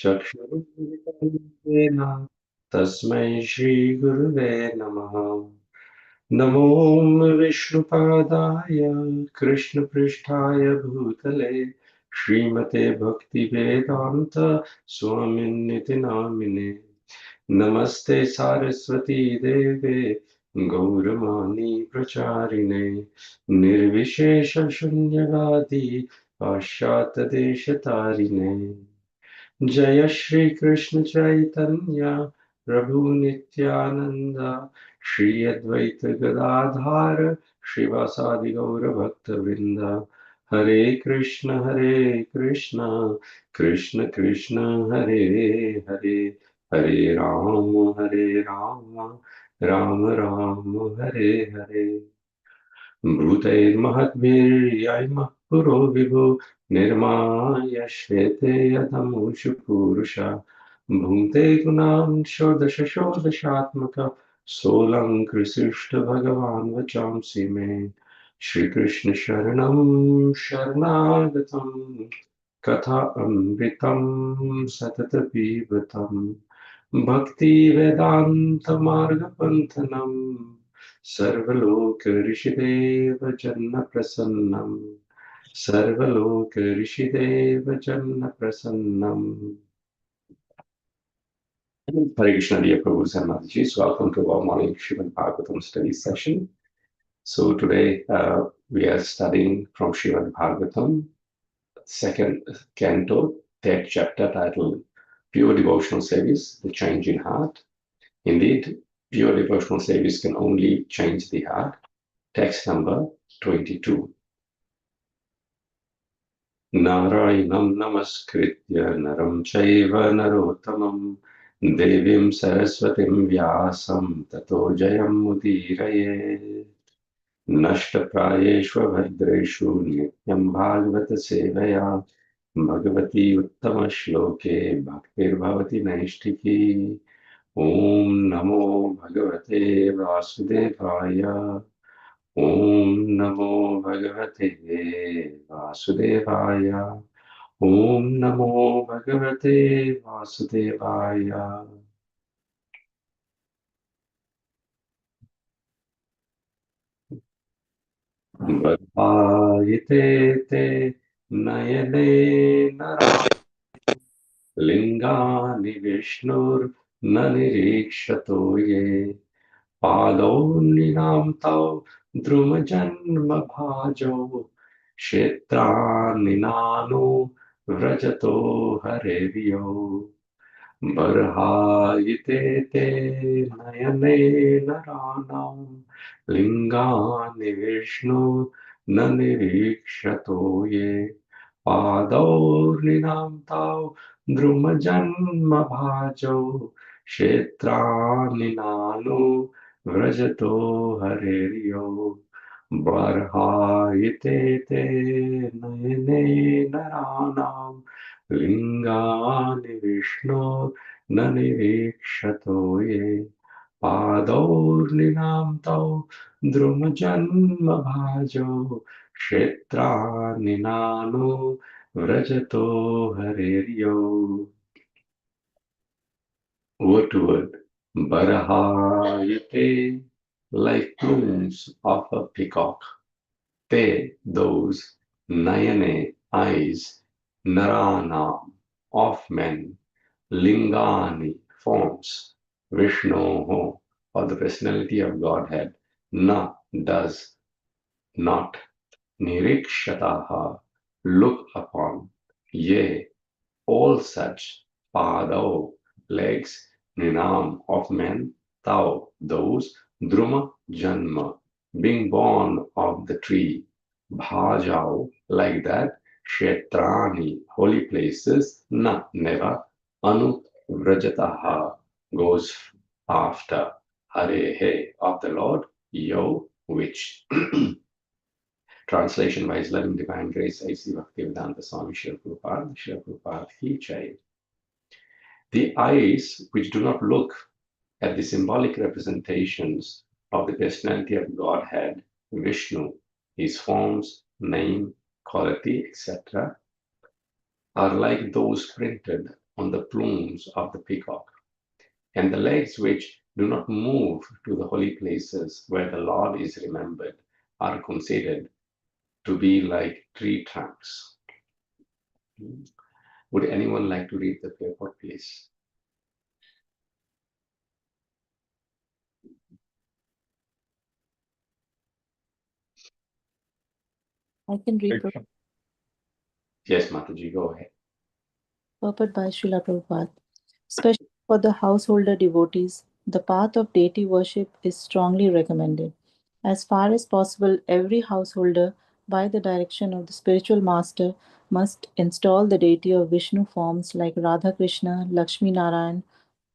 चक्षुरुन्मिलितं तस्मै श्रीगुरुवे नमः। नमो विष्णुपादाय कृष्णपृष्ठाय भूतले श्रीमते भक्तिवेदान्त स्वामिन्निति नामिने। नमस्ते सारस्वती देवे गौरवाणी प्रचारिणे निर्विशेष शून्यवादी पाश्चात्यदेशतारिणे। जय श्री कृष्ण चैतन्य प्रभु नित्यानंद श्री अद्वैत गदाधार श्रीवासादि गौर भक्त वृंद। हरे कृष्ण कृष्ण कृष्ण हरे हरे, हरे राम राम राम हरे हरे। भूतैर्महद्भिर्यैमः पुरो विभो निर्माय श्वेते यदमुषु पूरुषा भुङ्क्ते गुणान् षोडश षोडशात्मक सोऽलङ्कृशिष्ट भगवान् वचांसि मे। श्रीकृष्ण शरणं शरणागतं कथा अमृतं सततपीबतं भक्ति वेदांत मार्गपन्थनं सर्वलोक Rishidev जन्न प्रसन्नम् सर्वलोक Rishidev जन्न प्रसन्नम्। Hare Krishna, dear Prabhus and Mataji's, welcome to our morning Śrīmad Bhāgavatam study session. So today we are studying from Śrīmad Bhāgavatam, second canto, third chapter, titled Pure Devotional Service, the Change in Heart. Indeed, pure devotional service can only change the heart. Text number 22. Narayanam namaskritya naram chaiva narottamam devim saraswatim vyasam tato jayam mudiraye. Nashtaprayeshva bhadreshu nityam bhagavata sevaya bhagavati uttama shloke bhaktir bhavati naishtiki. Om namo bhagavate vasudevaya. Om namo bhagavate vasudevaya. Om namo bhagavate vasudevaya. Varbhayate te nayane nara lingani vishnur nanirikshato ye pado ninam tau drumajanma bhajo kshetrani nanu vrajato harevyo. Barhayite te nayane naranam lingani vishnu nanirikshato ye padaurinam tau drumajanma bhajo kshetrani nanu vrajato harevyo. Barhayite te nayane naranam lingani vishnu nanirikshato ye padaurinam tau drumajanma bhajo kshetrani nanu vrajato harevyo. Word to word. Barahayate, like plumes of a peacock. Te, those. Nayane, eyes. Narana, of men. Lingani, forms. Vishnu, or the personality of Godhead. Na, does. Not. Nirikshataha, look upon. Ye, all such. Pado, legs. Ninam, of men. Tau, those. Druma, janma, being born of the tree. Bhajau, like that. Kshetrani, holy places. Na, never. Anu, vrajataha, goes after. Hare, of the Lord. Yo, which. Translation by His Loving Divine Grace, A.C. Bhaktivedanta Swami Śrīla Prabhupāda Ki Jai. The eyes which do not look at the symbolic representations of the personality of Godhead, Vishnu, his forms, name, quality, etc., are like those printed on the plumes of the peacock, and the legs which do not move to the holy places where the Lord is remembered are considered to be like tree trunks. Would anyone like to read the purport, please? I can read. Yes, Mataji, go ahead. Purport by Śrīla Prabhupāda. Especially for the householder devotees, the path of deity worship is strongly recommended. As far as possible, every householder, by the direction of the spiritual master, must install the deity of Vishnu forms like Radha-Krishna, Lakshmi-Nārāyaṇa,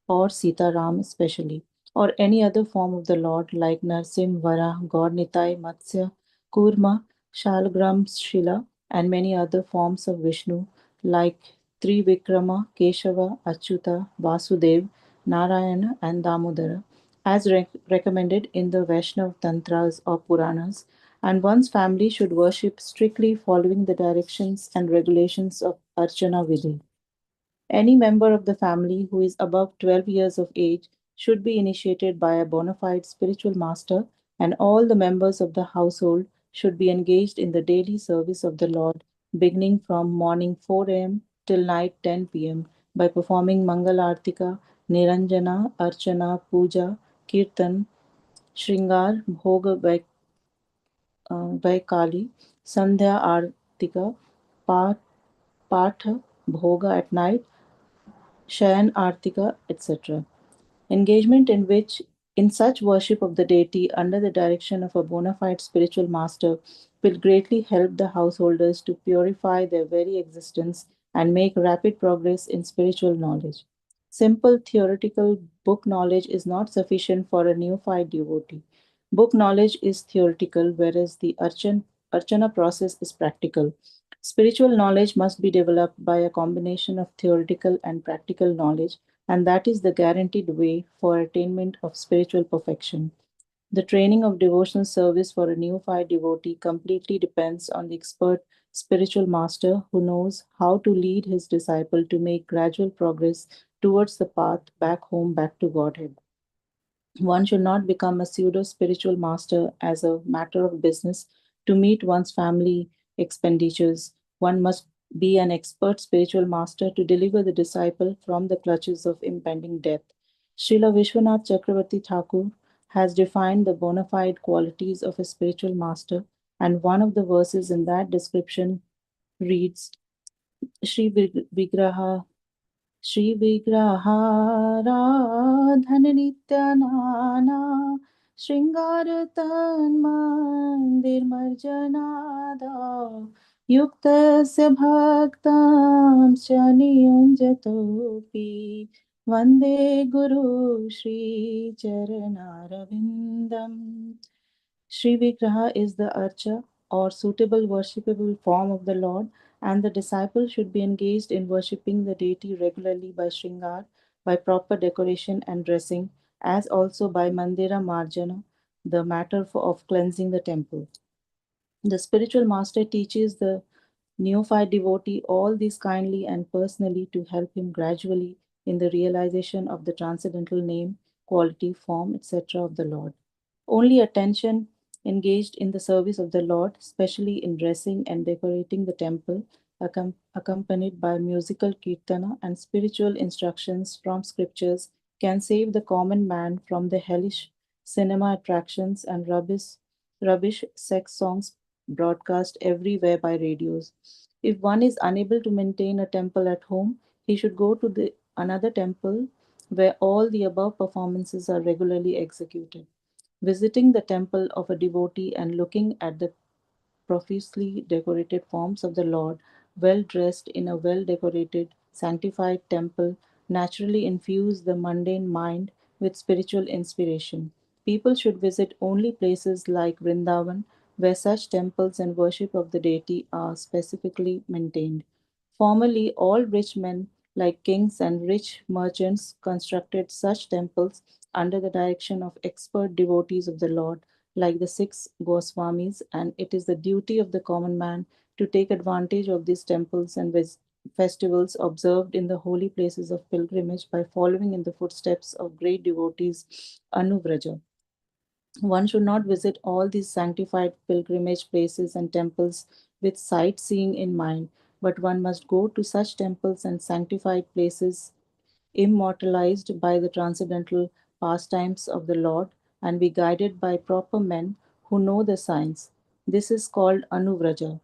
or Sītā-Rāma especially, or any other form of the Lord like Narasimha, Vara, God Nitai, Matsya, Kurma, Shalagram, Shila, and many other forms of Vishnu like Trivikrama, Keshava, Achyuta, Vasudev, Narayana, and Damodara, as recommended in the Vaishnava Tantras or Puranas, and one's family should worship strictly following the directions and regulations of Archana Vidhi. Any member of the family who is above 12 years of age should be initiated by a bona fide spiritual master, and all the members of the household should be engaged in the daily service of the Lord, beginning from morning 4 a.m. till night 10 p.m. by performing Mangal Artika, Niranjana, Archana, Puja, Kirtan, Shringar, Bhoga Vaikali, Sandhya Artika, Patha, Bhoga at night, Shayan Artika, etc. Engagement in such worship of the deity under the direction of a bona fide spiritual master will greatly help the householders to purify their very existence and make rapid progress in spiritual knowledge. Simple theoretical book knowledge is not sufficient for a neophyte devotee. Book knowledge is theoretical, whereas the archana process is practical. Spiritual knowledge must be developed by a combination of theoretical and practical knowledge, and that is the guaranteed way for attainment of spiritual perfection. The training of devotional service for a neophyte devotee completely depends on the expert spiritual master who knows how to lead his disciple to make gradual progress towards the path back home, back to Godhead. One should not become a pseudo spiritual master as a matter of business to meet one's family expenditures. One must be an expert spiritual master to deliver the disciple from the clutches of impending death. Srila Vishwanath Chakravarti Thakur has defined the bona fide qualities of a spiritual master, and one of the verses in that description reads Shri Vigraha श्रीविग्रहाराधननित्यनाना शृङ्गारतन्मन्दिरमर्जनादा युक्तस्य भक्तां च नियुञ्जतोऽपि वन्दे गुरु श्रीचरणारविन्दम्. Sri Vigraha is the archa or suitable worshipable form of the Lord, and the disciple should be engaged in worshipping the deity regularly by Shringar, by proper decoration and dressing, as also by Mandira Marjana, the matter of cleansing the temple. The spiritual master teaches the neophyte devotee all this kindly and personally to help him gradually in the realization of the transcendental name, quality, form, etc. of the Lord. Only attention engaged in the service of the Lord, especially in dressing and decorating the temple, accompanied by musical kīrtana and spiritual instructions from scriptures, can save the common man from the hellish cinema attractions and rubbish sex songs broadcast everywhere by radios. If one is unable to maintain a temple at home, he should go to another temple where all the above performances are regularly executed. Visiting the temple of a devotee and looking at the profusely decorated forms of the Lord, well dressed in a well decorated, sanctified temple, naturally infuse the mundane mind with spiritual inspiration. People should visit only places like Vrindavan, where such temples and worship of the deity are specifically maintained. Formerly, all rich men, like kings and rich merchants, constructed such temples under the direction of expert devotees of the Lord, like the six Goswamis, and it is the duty of the common man to take advantage of these temples and festivals observed in the holy places of pilgrimage by following in the footsteps of great devotees Anuvraja. One should not visit all these sanctified pilgrimage places and temples with sightseeing in mind, but one must go to such temples and sanctified places immortalized by the transcendental pastimes of the Lord and be guided by proper men who know the signs. This is called Anuvraja.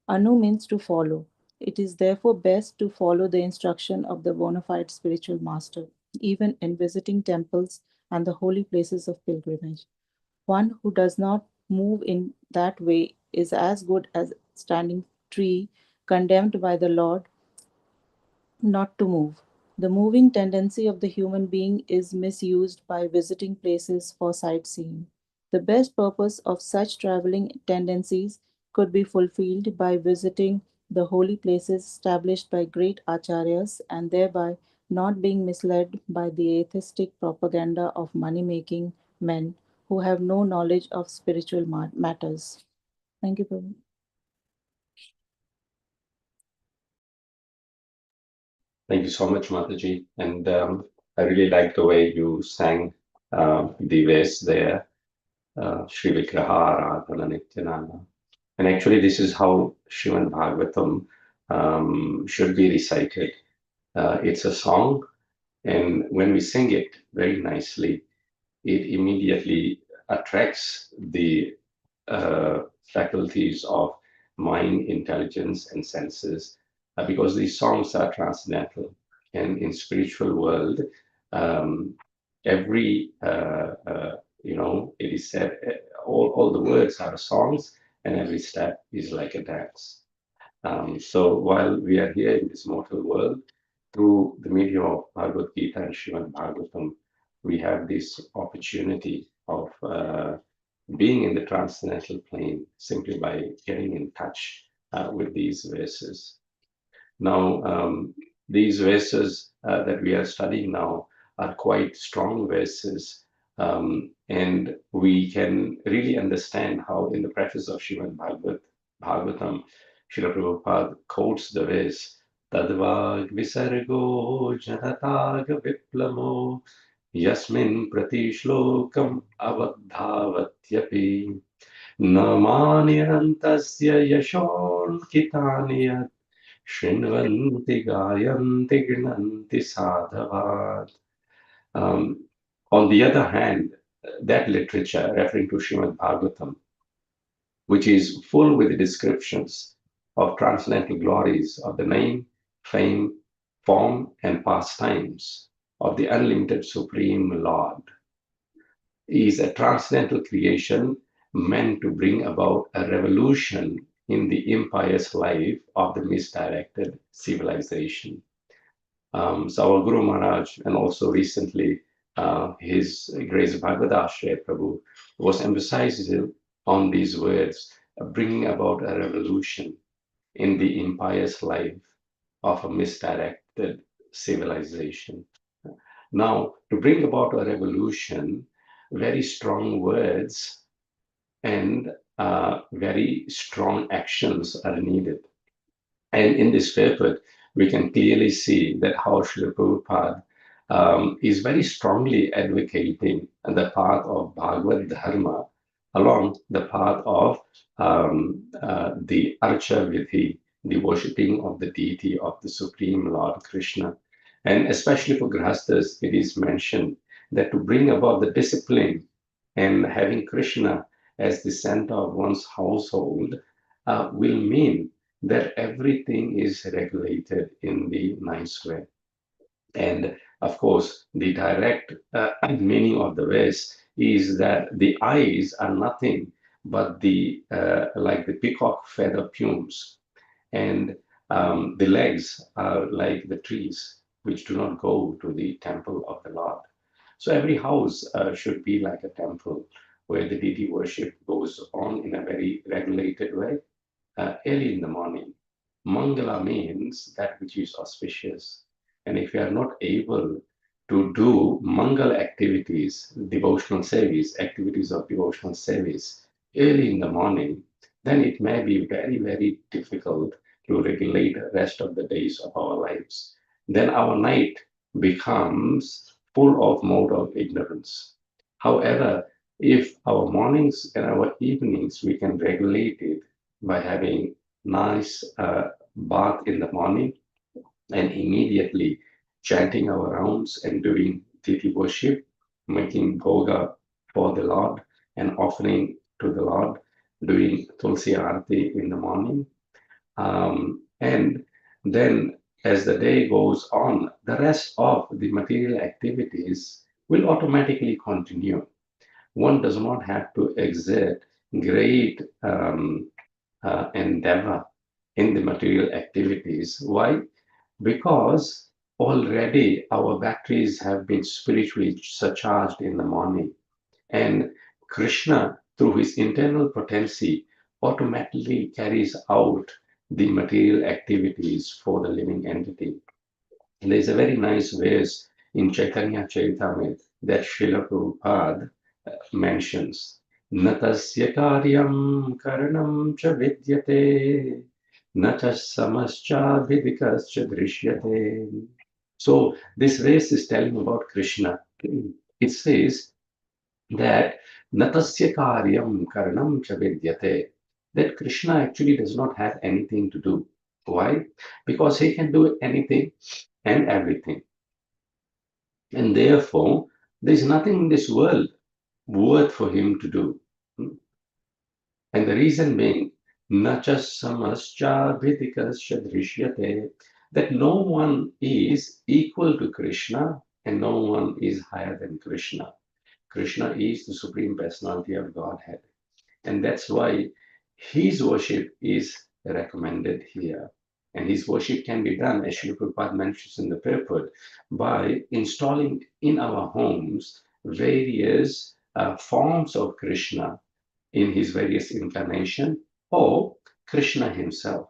Anu means to follow. It is therefore best to follow the instruction of the bona fide spiritual master, even in visiting temples and the holy places of pilgrimage. One who does not move in that way is as good as standing tree condemned by the Lord not to move. The moving tendency of the human being is misused by visiting places for sightseeing. The best purpose of such traveling tendencies could be fulfilled by visiting the holy places established by great acharyas and thereby not being misled by the atheistic propaganda of money making men who have no knowledge of spiritual matters. Thank you, Prabhu. Thank you so much, Mataji. And I really like the way you sang the verse there, Shri Vigraha Aradhana Nityananda. And actually, this is how Śrīmad Bhāgavatam should be recited. It's a song, and when we sing it very nicely, it immediately attracts the faculties of mind, intelligence, and senses, because these songs are transcendental. And in spiritual world, um, every it is said all the words are songs, and every step is like a dance. So while we are here in this mortal world, through the medium of Bhagavad Gita and Śrīmad Bhāgavatam, we have this opportunity of being in the transcendental plane simply by getting in touch with these verses. Now, these verses that we are studying now are quite strong verses, and we can really understand how in the preface of Śrīmad Bhāgavatam, Śrīla Prabhupāda quotes the verse, Tadvag visargo janatag viplamo yasmin pratishlokam avadhavatyapi namanyantasya yashon kitanyat Shrinvanti Gayanti Gnanti Sadhavad. On the other hand, that literature referring to Śrīmad Bhāgavatam, which is full with descriptions of transcendental glories of the name, fame, form, and pastimes of the unlimited Supreme Lord, is a transcendental creation meant to bring about a revolution in the impious life of the misdirected civilization. So our Guru Maharaj, and also recently His Grace Bhagavadashraya Prabhu, was emphasizing on these words, bringing about a revolution in the impious life of a misdirected civilization. Now, to bring about a revolution, very strong words and very strong actions are needed. And in this paper, we can clearly see that how Srila Prabhupada is very strongly advocating the path of Bhagavad Dharma along the path of the Archa Vidhi, the worshipping of the deity of the Supreme Lord Krishna. And especially for Grihasthas, it is mentioned that to bring about the discipline and having Krishna as the center of one's household will mean that everything is regulated in the nice way. And of course, the direct meaning of the verse is that the eyes are nothing but the like the peacock feather plumes, and the legs are like the trees which do not go to the temple of the Lord. So every house should be like a temple where the deity worship goes on in a very regulated way. Early in the morning, Mangala means that which is auspicious. And if you are not able to do Mangala activities, devotional service, activities of devotional service early in the morning, then it may be very, very difficult to regulate the rest of the days of our lives. Then our night becomes full of mode of ignorance. However, if our mornings and our evenings, we can regulate it by having nice bath in the morning and immediately chanting our rounds and doing Deity worship, making bhoga for the Lord and offering to the Lord, doing Tulsi Arati in the morning. And then as the day goes on, the rest of the material activities will automatically continue. One does not have to exert great endeavor in the material activities. Why? Because already our batteries have been spiritually surcharged in the morning, and Krishna, through his internal potency, automatically carries out the material activities for the living entity. And there's a very nice verse in Chaitanya Charitamrita that Śrīla Prabhupāda mentions. Natasya karyam karanam cha vidyate, natas samascha vidikascha drishyate. So this verse is telling about Krishna. It says that natasya karyam karanam cha vidyate, that Krishna actually does not have anything to do. Why? Because he can do anything and everything. And therefore, there is nothing in this world worth for him to do. And the reason being, nachas samascha vidikascha drishyate, that no one is equal to Krishna and no one is higher than Krishna. Krishna is the Supreme Personality of Godhead. And that's why his worship is recommended here. And his worship can be done, as Śrīla Prabhupāda mentions in the Purport, by installing in our homes various forms of Krishna in his various incarnations, or Krishna himself,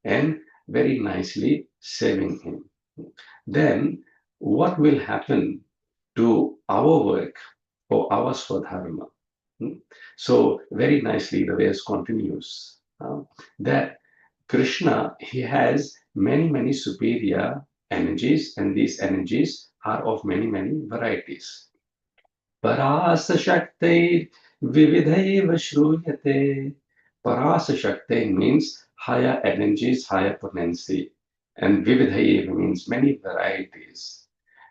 and very nicely serving him. Then what will happen to our work or our swadharma? So very nicely the verse continues that Krishna, he has many superior energies, and these energies are of many varieties. Parasa Shakti Vividhaiva Shruyate. Parasa Shakti means higher energies, higher potency, and Vividhaiva means many varieties.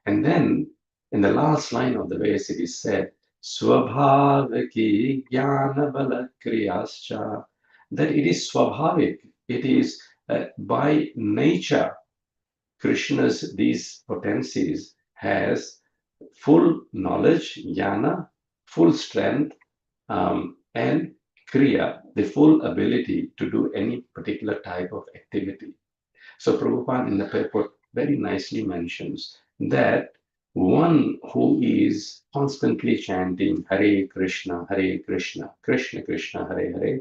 And then in the last line of the verse it is said, Swabhaviki Jnana Bala Kriyascha, that it is Swabhavik, it is by nature, Krishna's these potencies has full knowledge, jnana, full strength, and kriya, the full ability to do any particular type of activity. So Prabhupada in the Purport very nicely mentions that one who is constantly chanting Hare Krishna, Krishna Krishna, Hare Hare,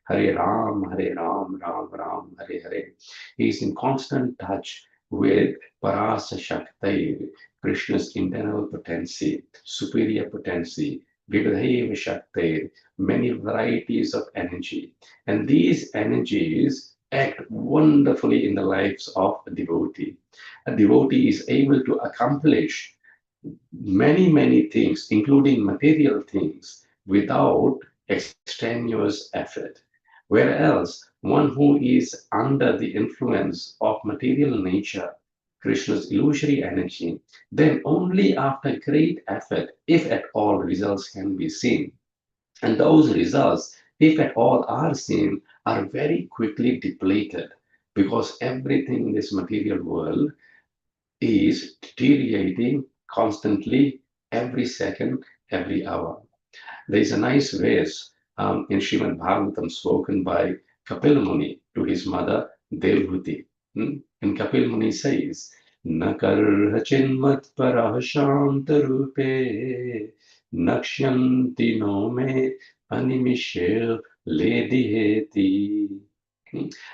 Hare Ram, Ram Ram, Hare Hare, he is in constant touch with Parasa Shakti, Krishna's internal potency, superior potency, Vividhaiva Shakti, many varieties of energy. And these energies act wonderfully in the lives of a devotee. A devotee is able to accomplish many things, including material things, without extraneous effort. Whereas one who is under the influence of material nature, Krishna's illusory energy, then only after great effort, if at all, results can be seen. And those results, if at all are seen, are very quickly depleted, because everything in this material world is deteriorating constantly, every second, every hour. There is a nice verse in Śrīmad Bhāgavatam spoken by Kapil Muni to his mother Devhuti. And Kapil Muni says, Nakarha chinmat parah shanta rupe, nakshanti no me animishir lediheti.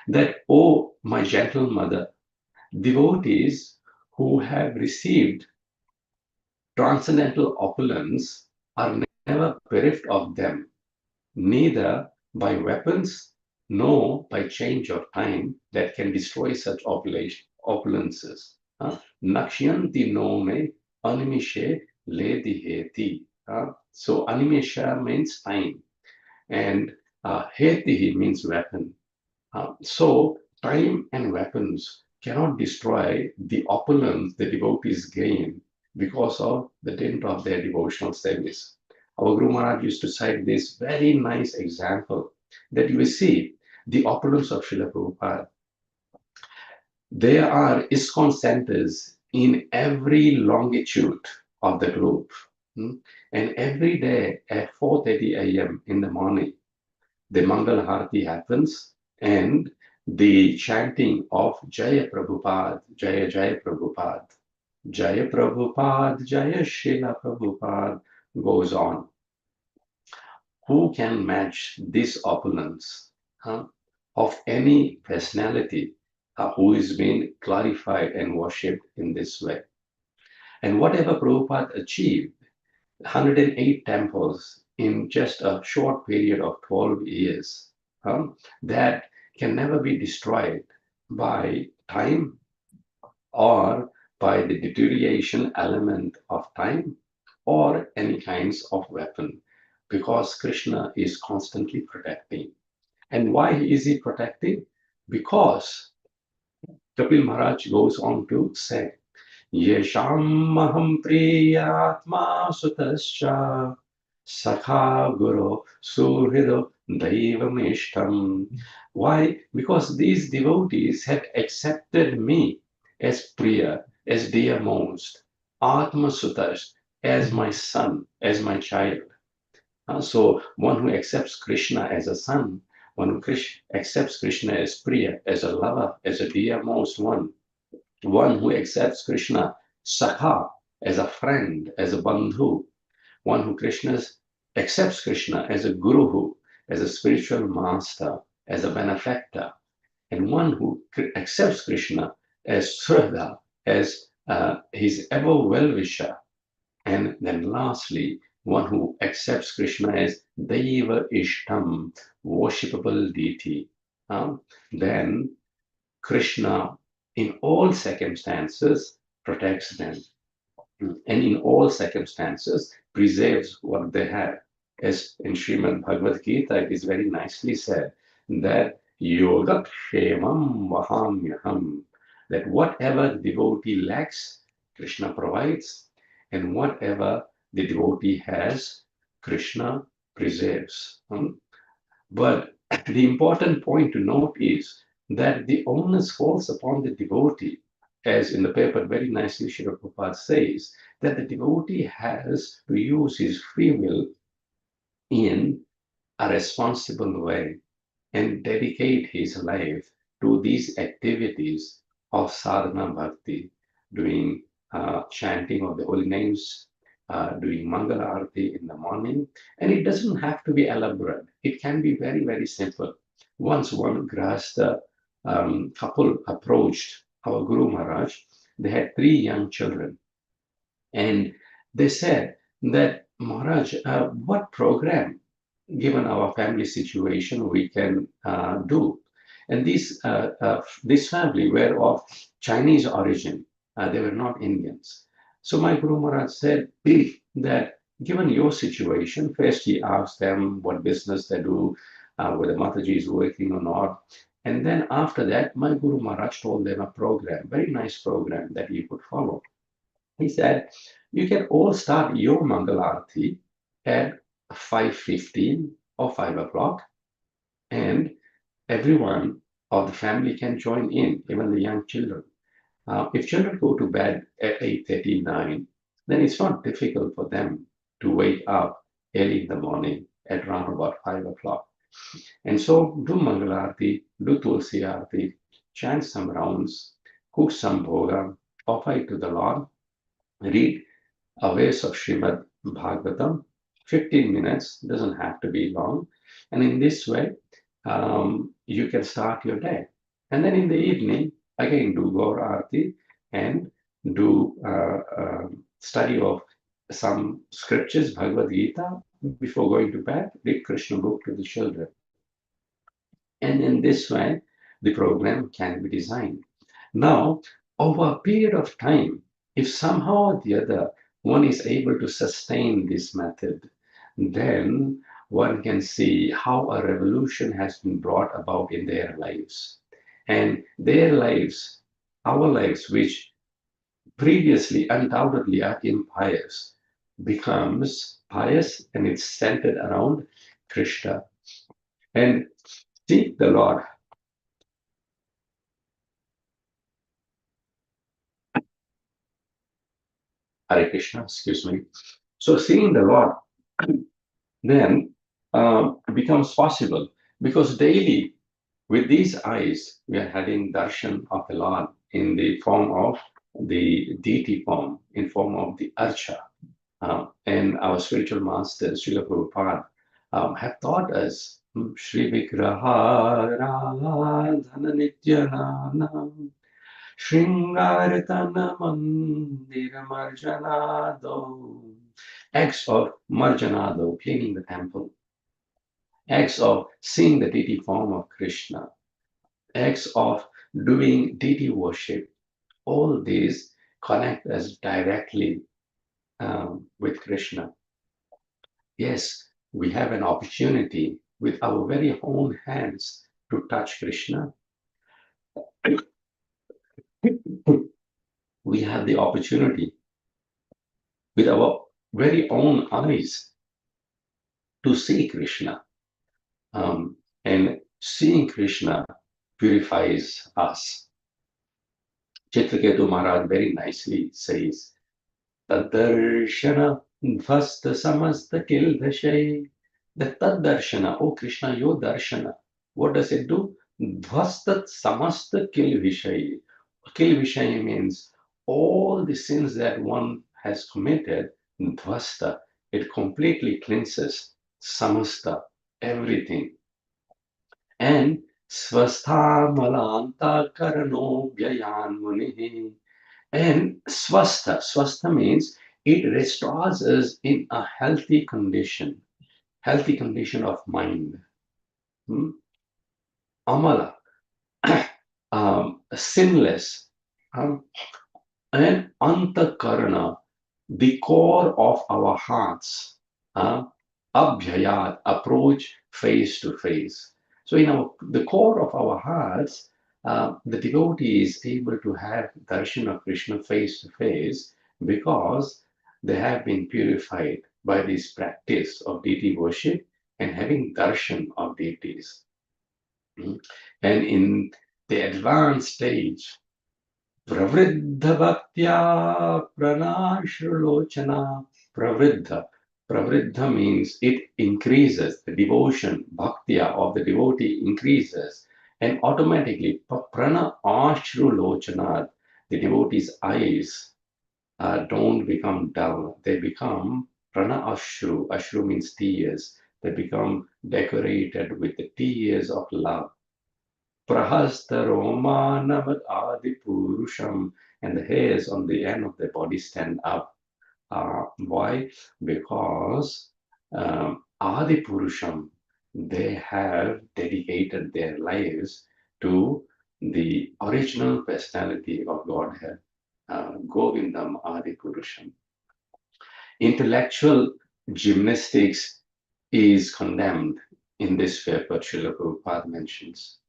That, oh, my gentle mother, devotees who have received transcendental opulence are never bereft of them, neither by weapons know by change of time that can destroy such opulences. Nakshyanti no me animishe le diheti. So animesha means time, and heti means weapon. So time and weapons cannot destroy the opulence the devotees gain because of the dint of their devotional service. Our Guru Maharaj used to cite this very nice example that you will see the opulence of Śrīla Prabhupāda. There are ISKCON centers in every longitude of the globe. And every day at 4:30 a.m. in the morning, the Mangal Harati happens and the chanting of Jaya Prabhupada, Jaya Jaya Prabhupada, Jaya Prabhupada, Jaya Śrīla Prabhupada goes on. Who can match this opulence of any personality who is being glorified and worshipped in this way? And whatever Prabhupada achieved, 108 temples in just a short period of 12 years, that can never be destroyed by time or by the deterioration element of time or any kinds of weapon, because Krishna is constantly protecting. And why is he protecting? Because Kapil Maharaj goes on to say, Yesham maham priyatma sutascha sakha guru surhido daivam ishtam. Why? Because these devotees had accepted me as priya, as dearmost, atma sutash, as my son, as my child. So one who accepts Krishna as a son, one who accepts Krishna as priya, as a lover, as a dearmost one who accepts Krishna Sakha as a friend, as a bandhu, one who accepts Krishna as a guru, as a spiritual master, as a benefactor, and one who accepts Krishna as Sraddha, as his ever well-wisher, and then lastly, one who accepts Krishna as Daiva Ishtam, worshipable deity. Then Krishna, in all circumstances, protects them, and in all circumstances, preserves what they have. As in Śrīmad Bhāgavad-gīta, it is very nicely said that yoga-kshemam vahamyaham, that whatever the devotee lacks, Krishna provides, and whatever the devotee has, Krishna preserves. But the important point to note is that the onus falls upon the devotee, as in the paper very nicely Śrīla Prabhupāda says, that the devotee has to use his free will in a responsible way and dedicate his life to these activities of sadhana bhakti, doing chanting of the holy names, doing Mangala Arati in the morning. And it doesn't have to be elaborate. It can be very, very simple. Once one Grahastha couple approached our Guru Maharaj, they had 3 young children. And they said that, Maharaj, what program, given our family situation, we can do? And this family were of Chinese origin. They were not Indians. So my Guru Maharaj said that given your situation, first he asked them what business they do, whether Mataji is working or not. And then after that, my Guru Maharaj told them a program, very nice program that you could follow. He said, you can all start your Mangalarti at 5:15 or 5 o'clock, and everyone of the family can join in, even the young children. If children go to bed at 8:39, then it's not difficult for them to wake up early in the morning at around about 5 o'clock. And so do Mangalarti, do Tulsi Arti, chant some rounds, cook some bhoga, offer it to the Lord, read a verse of Śrīmad Bhāgavatam, 15 minutes, doesn't have to be long. And in this way, you can start your day. And then in the evening, again, do Gaur Arati and do study of some scriptures, Bhagavad Gita, before going to bed, read Krishna book to the children. And in this way, the program can be designed. Now, over a period of time, if somehow or the other one is able to sustain this method, then one can see how a revolution has been brought about in their lives. And their lives, our lives, which previously undoubtedly are impious, becomes pious, and it's centered around Krishna. And seek the Lord. Hare Krishna, excuse me. So seeing the Lord then becomes possible, because daily with these eyes we are having darshan of the Lord in the form of the deity form, in form of the archa. And our spiritual masters, Śrīla Prabhupāda, have taught us Shri Vigraha Radhana Nityanana Shringaratana Mandira Marjanado. Acts of Marjanado, cleaning the temple. Acts of seeing the deity form of Krishna. Acts of doing deity worship. All these connect us directly with Krishna. Yes, we have an opportunity with our very own hands to touch Krishna. We have the opportunity with our very own eyes to see Krishna. And seeing Krishna purifies us. Chitraketu Maharaj very nicely says, Tadarshana Dhvasta Samasta Kildashay. The Tadarshana, oh Krishna, your darshana. What does it do? Dhvastat Samasta Kilvishay. Kilvishay means all the sins that one has committed, Dhvasta, it completely cleanses Samasta, everything. And swastha karano vyayan munihi. And swastha means it restores us in a healthy condition of mind. Amala, sinless, and antakarana, the core of our hearts, abhyayat, approach face to face. So in the core of our hearts, the devotee is able to have darshan of Krishna face to face, because they have been purified by this practice of deity worship and having darshan of deities. And in the advanced stage, pravriddha bhaktya pranashrulochana. Pravriddha means it increases, the devotion, bhaktya of the devotee increases, and automatically prana ashrulochana, the devotee's eyes don't become dull, they become prana ashru. Ashru means tears. They become decorated with the tears of love. Prahasta Roma Navat Adi Purusham, and the hairs on the end of the body stand up. Why? Because Adi Purusham, they have dedicated their lives to the original personality of Godhead, Govindam Adi Purusham. Intellectual gymnastics is condemned in this paper, Śrīla Prabhupāda mentions.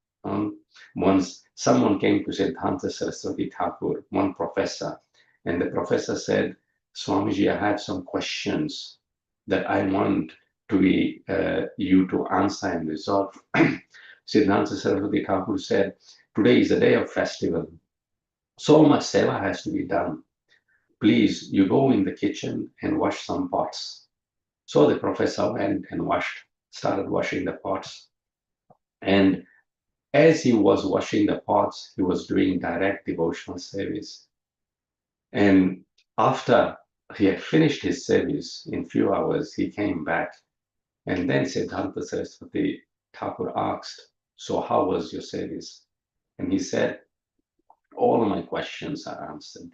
Once someone came to Siddhanta Saraswati Thakur, one professor, and the professor said, Swamiji, I have some questions that I want to be you to answer and resolve. Siddhanta Saraswati Thakur said, today is a day of festival. So much seva has to be done. Please, you go in the kitchen and wash some pots. So the professor went and started washing the pots. And as he was washing the pots, he was doing direct devotional service. And after he had finished his service, in few hours, he came back. And then Siddhanta Saraswati Thakur asked, so how was your service? And he said, all my questions are answered.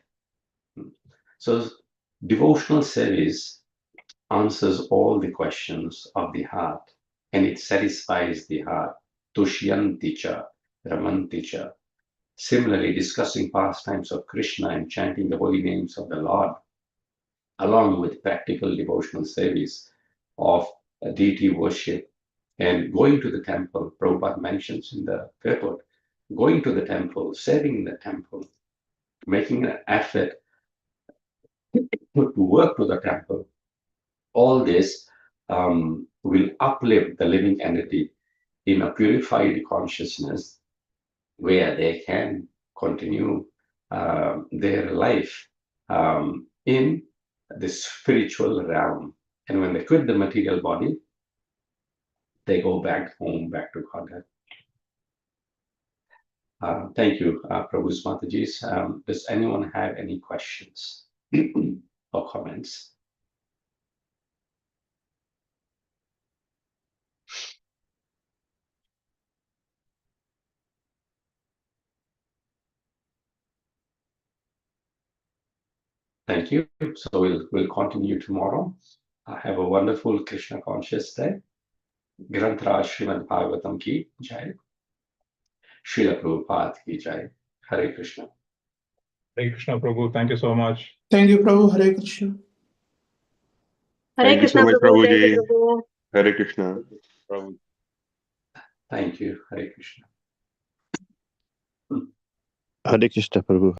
So devotional service answers all the questions of the heart, and it satisfies the heart. tushyanticha, ramanticha. Similarly, discussing pastimes of Krishna and chanting the holy names of the Lord, along with practical devotional service of deity worship and going to the temple. Prabhupada mentions in the Purport, going to the temple, serving in the temple, making an effort to work to the temple. All this will uplift the living entity in a purified consciousness where they can continue their life in the spiritual realm. And when they quit the material body, they go back home, back to Godhead. Thank you, Prabhu's Matajis. Does anyone have any questions or comments? Thank you. So we'll continue tomorrow. Have a wonderful Krishna conscious day. Granthra Śrīmad Bhāgavatam ki jai. Śrīla Prabhupāda ki jai. Hare Krishna. Hare Krishna, Prabhu. Thank you so much. Thank you, Prabhu. Hare Krishna. Hare Krishna, so much, Prabhu. Thank Prabhuji. you, Prabhu. Hare Krishna. Prabhu. Thank you. Hare Krishna. Hare Krishna, Prabhu.